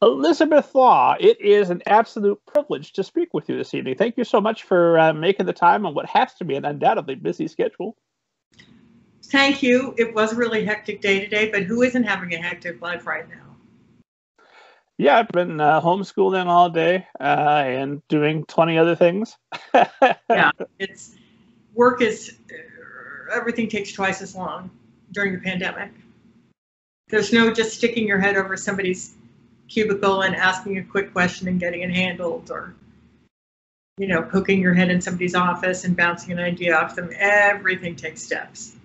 Elizabeth Law, it is an absolute privilege to speak with you this evening. Thank you so much for making the time on what has to be an undoubtedly busy schedule. Thank you. It was a really hectic day today, but who isn't having a hectic life right now? Yeah, I've been homeschooling all day and doing 20 other things. Yeah, everything takes twice as long during the pandemic. There's no just sticking your head over somebody's cubicle and asking a quick question and getting it handled, or, poking your head in somebody's office and bouncing an idea off them. Everything takes steps.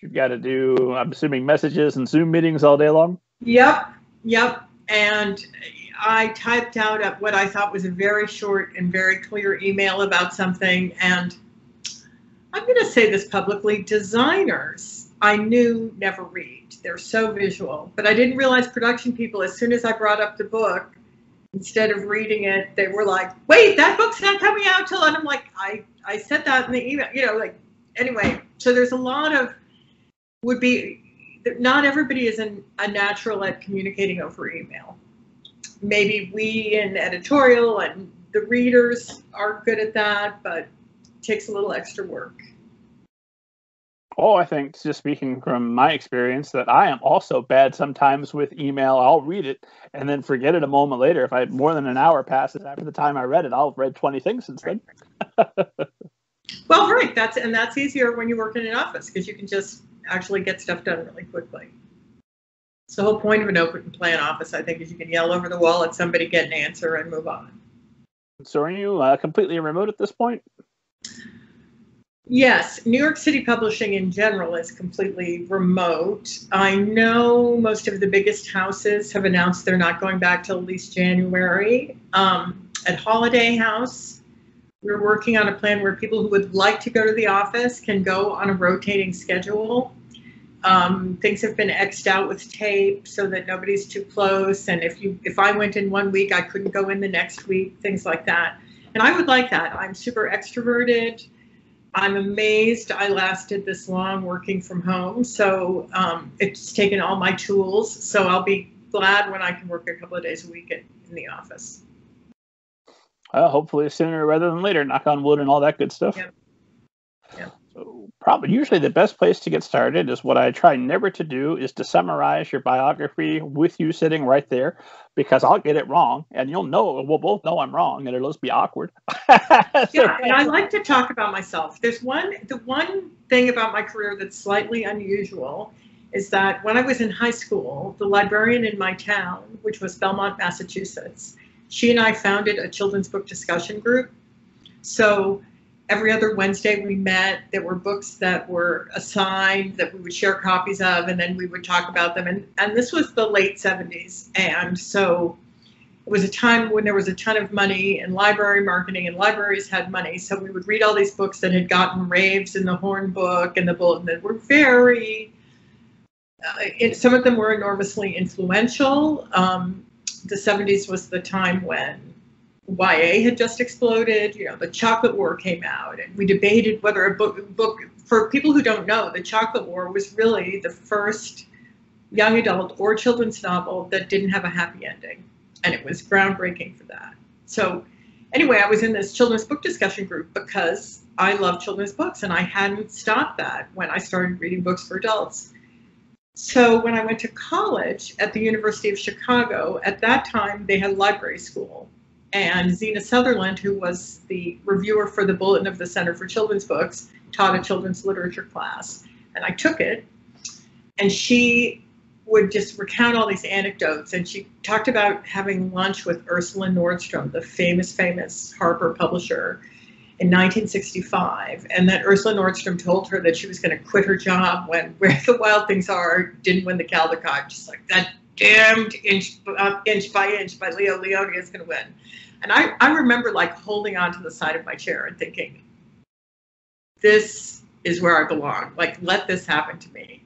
You've got to do, I'm assuming, messages and Zoom meetings all day long? Yep. And I typed out what I thought was a very short and very clear email about something. And I'm going to say this publicly, designers I knew never read. They're so visual. But I didn't realize production people, as soon as I brought up the book, instead of reading it, they were like, wait, that book's not coming out till, and I'm like, I said that in the email, anyway. So there's a lot of, not everybody is a natural at communicating over email. Maybe we in editorial and the readers are good at that, but it takes a little extra work. Oh, I think, just speaking from my experience, that I am also bad sometimes with email. I'll read it and then forget it a moment later. If more than an hour passes after the time I read it, I'll have read 20 things since then. Well, right. That's easier when you work in an office, because you can just actually get stuff done really quickly. It's the whole point of an open plan office, I think, is you can yell over the wall at somebody, get an answer, and move on. So are you completely remote at this point? Yes. New York City publishing in general is completely remote. I know most of the biggest houses have announced they're not going back till at least January. At Holiday House, we're working on a plan where people who would like to go to the office can go on a rotating schedule. Things have been X'd out with tape so that nobody's too close. And if I went in one week, I couldn't go in the next week, things like that. And I would like that. I'm super extroverted. I'm amazed I lasted this long working from home. So it's taken all my tools. So I'll be glad when I can work a couple of days a week in the office. Hopefully sooner rather than later, knock on wood and all that good stuff. Yeah. So usually the best place to get started is what I try never to do, is to summarize your biography with you sitting right there, because I'll get it wrong and we'll both know I'm wrong, and it'll just be awkward. Yeah, and I like to talk about myself. The one thing about my career that's slightly unusual is that when I was in high school, the librarian in my town, which was Belmont, Massachusetts, she and I founded a children's book discussion group. So every other Wednesday we met. There were books that were assigned that we would share copies of, and then we would talk about them. And this was the late 70s. And so it was a time when there was a ton of money in library marketing, and libraries had money. So we would read all these books that had gotten raves in the Horn Book and the Bulletin that were very, some of them were enormously influential. The 70s was the time when YA had just exploded. The Chocolate War came out, and we debated whether a book, for people who don't know, the Chocolate War was really the first young adult or children's novel that didn't have a happy ending, and it was groundbreaking for that. So anyway, I was in this children's book discussion group because I love children's books, and I hadn't stopped that when I started reading books for adults. So when I went to college at the University of Chicago, at that time they had library school. And Zena Sutherland, who was the reviewer for the Bulletin of the Center for Children's Books, taught a children's literature class. And I took it, and she would just recount all these anecdotes. And she talked about having lunch with Ursula Nordstrom, the famous Harper publisher, in 1965. And that Ursula Nordstrom told her that she was going to quit her job when Where the Wild Things Are didn't win the Caldecott. Just like, that damned Inch by Inch by Leo Leone is going to win. And I remember like holding on to the side of my chair and thinking, this is where I belong. Like, let this happen to me.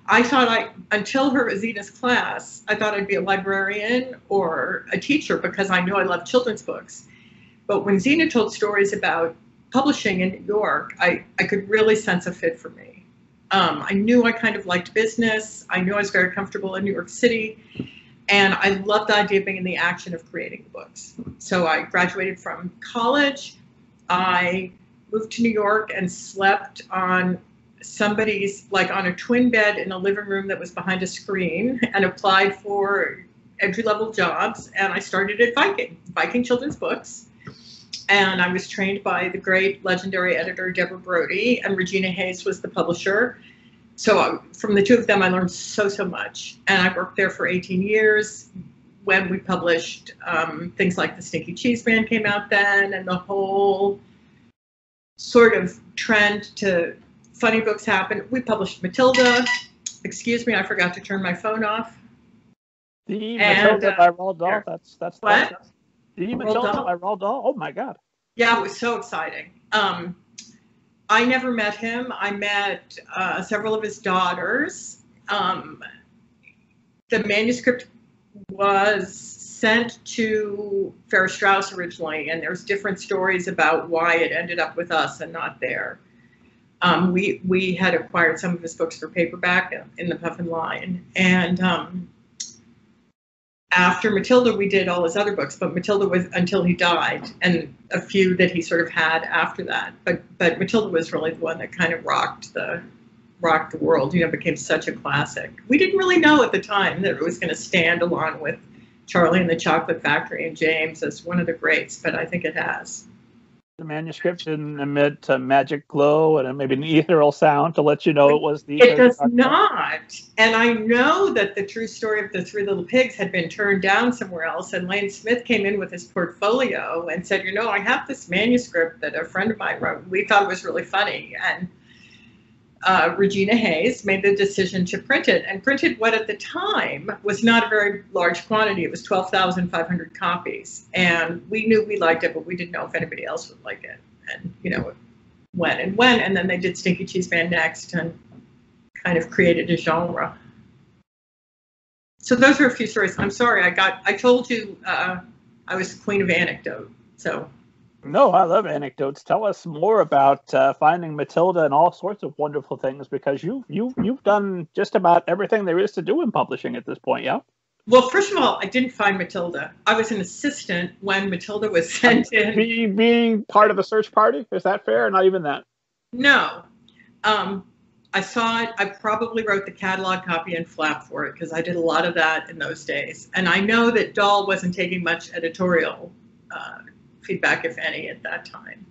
I thought until Zena's class, I thought I'd be a librarian or a teacher because I knew I loved children's books. But when Zena told stories about publishing in New York, I could really sense a fit for me. I knew I kind of liked business. I knew I was very comfortable in New York City. And I loved the idea of being in the action of creating the books. So I graduated from college. I moved to New York and slept on somebody's, like on a twin bed in a living room that was behind a screen, and applied for entry-level jobs. And I started at Viking Children's Books. And I was trained by the great legendary editor, Deborah Brody, and Regina Hayes was the publisher. So from the two of them, I learned so much. And I worked there for 18 years when we published things like The Stinky Cheese Man came out then, and the whole sort of trend to funny books happened. We published Matilda. Excuse me, I forgot to turn my phone off. The Matilda by Roald Dahl. That's what? The Matilda by Roald Dahl. Oh my God. Yeah, it was so exciting. I never met him. I met several of his daughters. The manuscript was sent to Farrar Straus originally, and there's different stories about why it ended up with us and not there. We had acquired some of his books for paperback in the Puffin line, and after Matilda, we did all his other books, but Matilda was until he died, and a few that he sort of had after that. But Matilda was really the one that kind of rocked the world. You know, became such a classic. We didn't really know at the time that it was going to stand along with Charlie and the Chocolate Factory and James as one of the greats, but I think it has. The manuscript didn't emit a magic glow and maybe an ethereal sound to let you know it was the... It does not. And I know that the true story of the Three Little Pigs had been turned down somewhere else, and Lane Smith came in with his portfolio and said, you know, I have this manuscript that a friend of mine wrote. We thought it was really funny. And Regina Hayes made the decision to print it, and printed what at the time was not a very large quantity. It was 12,500 copies, and we knew we liked it, but we didn't know if anybody else would like it. And you know, it went, and then they did Stinky Cheese Man next, and kind of created a genre. So those are a few stories. I'm sorry, I told you I was the queen of anecdote. So. No, I love anecdotes. Tell us more about finding Matilda and all sorts of wonderful things, because you've done just about everything there is to do in publishing at this point, yeah? Well, first of all, I didn't find Matilda. I was an assistant when Matilda was sent in. Being part of the search party? Is that fair, or not even that? No. I saw it. I probably wrote the catalog copy and flap for it, because I did a lot of that in those days. And I know that Dahl wasn't taking much editorial feedback, if any, at that time.